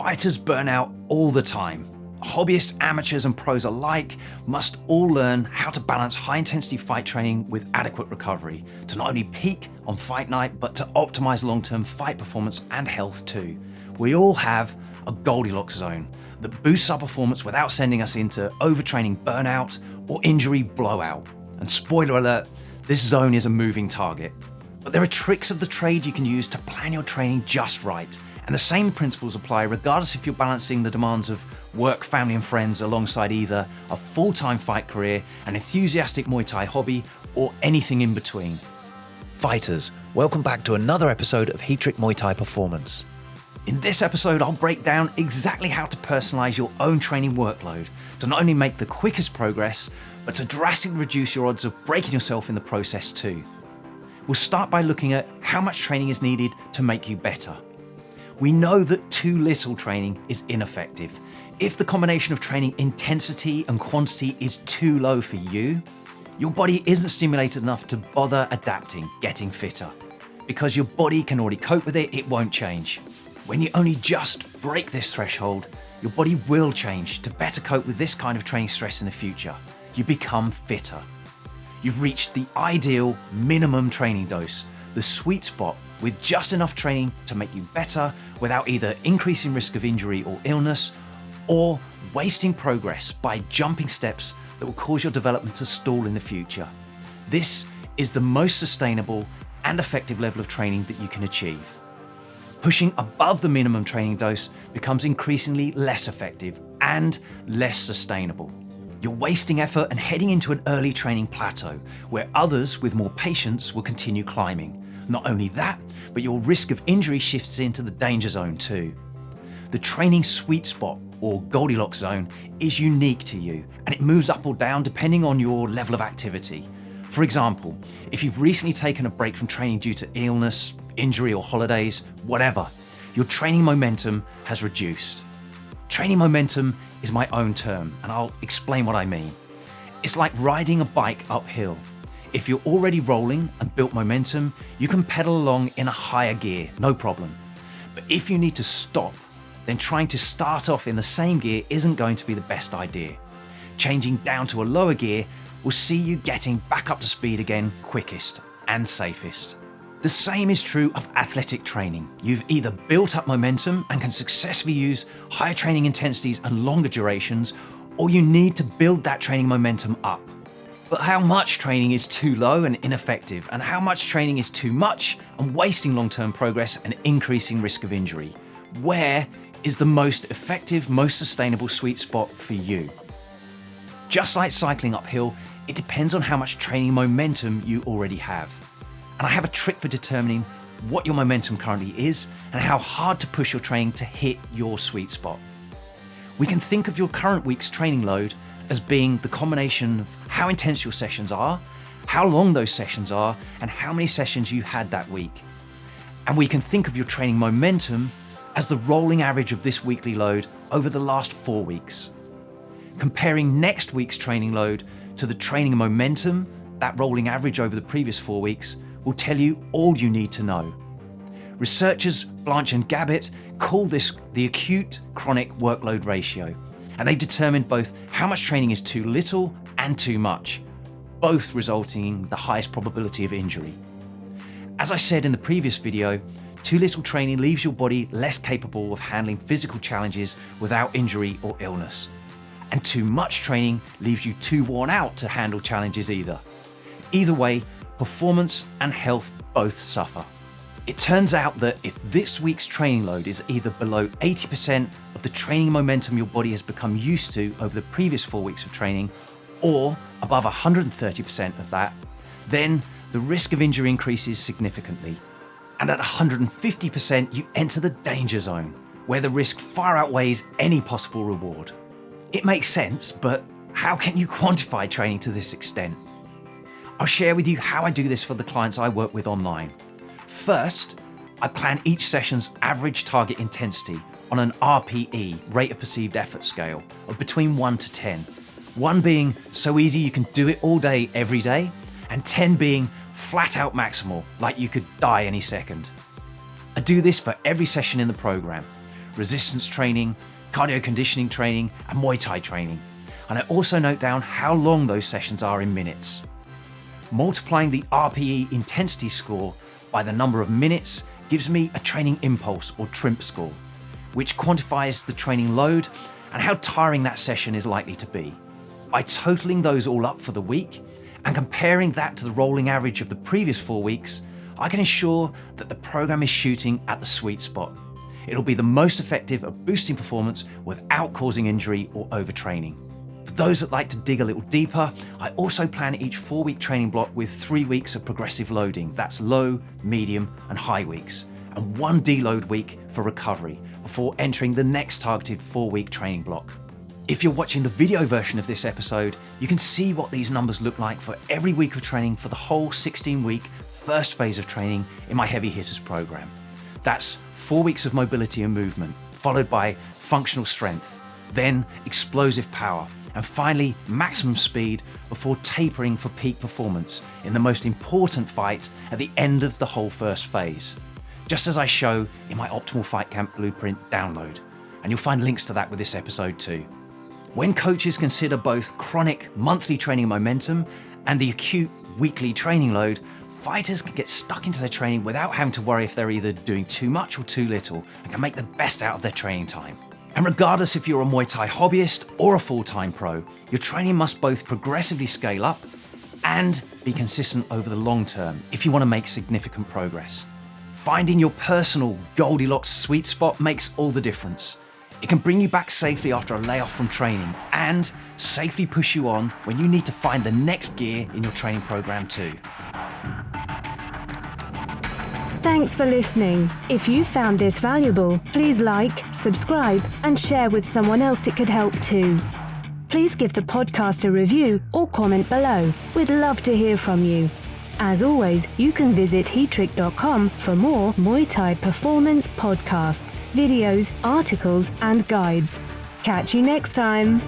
Fighters burn out all the time. Hobbyists, amateurs and pros alike must all learn how to balance high-intensity fight training with adequate recovery to not only peak on fight night, but to optimize long-term fight performance and health too. We all have a Goldilocks zone that boosts our performance without sending us into overtraining burnout or injury blowout. And spoiler alert, this zone is a moving target. But there are tricks of the trade you can use to plan your training just right. And the same principles apply regardless if you're balancing the demands of work, family and friends alongside either a full-time fight career, an enthusiastic Muay Thai hobby, or anything in between. Fighters, welcome back to another episode of Heatrick Muay Thai Performance. In this episode, I'll break down exactly how to personalize your own training workload to not only make the quickest progress, but to drastically reduce your odds of breaking yourself in the process too. We'll start by looking at how much training is needed to make you better. We know that too little training is ineffective. If the combination of training intensity and quantity is too low for you, your body isn't stimulated enough to bother adapting, getting fitter. Because your body can already cope with it, it won't change. When you only just break this threshold, your body will change to better cope with this kind of training stress in the future. You become fitter. You've reached the ideal minimum training dose, the sweet spot with just enough training to make you better without either increasing risk of injury or illness or wasting progress by jumping steps that will cause your development to stall in the future. This is the most sustainable and effective level of training that you can achieve. Pushing above the minimum training dose becomes increasingly less effective and less sustainable. You're wasting effort and heading into an early training plateau where others with more patience will continue climbing. Not only that, but your risk of injury shifts into the danger zone too. The training sweet spot or Goldilocks zone is unique to you and it moves up or down depending on your level of activity. For example, if you've recently taken a break from training due to illness, injury or holidays, whatever, your training momentum has reduced. Training momentum is my own term and I'll explain what I mean. It's like riding a bike uphill. If you're already rolling and built momentum, you can pedal along in a higher gear, no problem. But if you need to stop, then trying to start off in the same gear isn't going to be the best idea. Changing down to a lower gear will see you getting back up to speed again quickest and safest. The same is true of athletic training. You've either built up momentum and can successfully use higher training intensities and longer durations, or you need to build that training momentum up. But how much training is too low and ineffective, and how much training is too much and wasting long-term progress and increasing risk of injury? Where is the most effective, most sustainable sweet spot for you? Just like cycling uphill, it depends on how much training momentum you already have. And I have a trick for determining what your momentum currently is and how hard to push your training to hit your sweet spot. We can think of your current week's training load as being the combination of how intense your sessions are, how long those sessions are, and how many sessions you had that week. And we can think of your training momentum as the rolling average of this weekly load over the last 4 weeks. Comparing next week's training load to the training momentum, that rolling average over the previous 4 weeks, will tell you all you need to know. Researchers Blanch and Gabbett call this the acute chronic workload ratio, and they determined both how much training is too little and too much, both resulting in the highest probability of injury. As I said in the previous video, too little training leaves your body less capable of handling physical challenges without injury or illness. And too much training leaves you too worn out to handle challenges either. Either way, performance and health both suffer. It turns out that if this week's training load is either below 80% of the training momentum your body has become used to over the previous 4 weeks of training, or above 130% of that, then the risk of injury increases significantly. And at 150%, you enter the danger zone, where the risk far outweighs any possible reward. It makes sense, but how can you quantify training to this extent? I'll share with you how I do this for the clients I work with online. First, I plan each session's average target intensity on an RPE, rate of perceived effort scale, of between 1 to 10. 1 being so easy you can do it all day, every day, and 10 being flat out maximal, like you could die any second. I do this for every session in the program. resistance training, cardio conditioning training, and Muay Thai training. And I also note down how long those sessions are in minutes. Multiplying the RPE intensity score by the number of minutes gives me a training impulse or TRIMP score, which quantifies the training load and how tiring that session is likely to be. By totaling those all up for the week and comparing that to the rolling average of the previous 4 weeks, I can ensure that the program is shooting at the sweet spot. It'll be the most effective at boosting performance without causing injury or overtraining. For those that like to dig a little deeper, I also plan each 4-week training block with 3 weeks of progressive loading. That's low, medium, and high weeks, and 1 deload week for recovery before entering the next targeted 4-week training block. If you're watching the video version of this episode, you can see what these numbers look like for every week of training for the whole 16-week first phase of training in my Heavy Hitters program. That's 4 weeks of mobility and movement, followed by functional strength, then explosive power, and finally maximum speed before tapering for peak performance in the most important fight at the end of the whole first phase, just as I show in my Optimal Fight Camp Blueprint download, and you'll find links to that with this episode too. When coaches consider both chronic monthly training momentum and the acute weekly training load, fighters can get stuck into their training without having to worry if they're either doing too much or too little, and can make the best out of their training time. And regardless if you're a Muay Thai hobbyist or a full-time pro, your training must both progressively scale up and be consistent over the long term if you want to make significant progress. Finding your personal Goldilocks sweet spot makes all the difference. It can bring you back safely after a layoff from training and safely push you on when you need to find the next gear in your training program too. Thanks for listening. If you found this valuable, please like, subscribe, and share with someone else it could help too. Please give the podcast a review or comment below. We'd love to hear from you. As always, you can visit Heatrick.com for more Muay Thai performance podcasts, videos, articles, and guides. Catch you next time.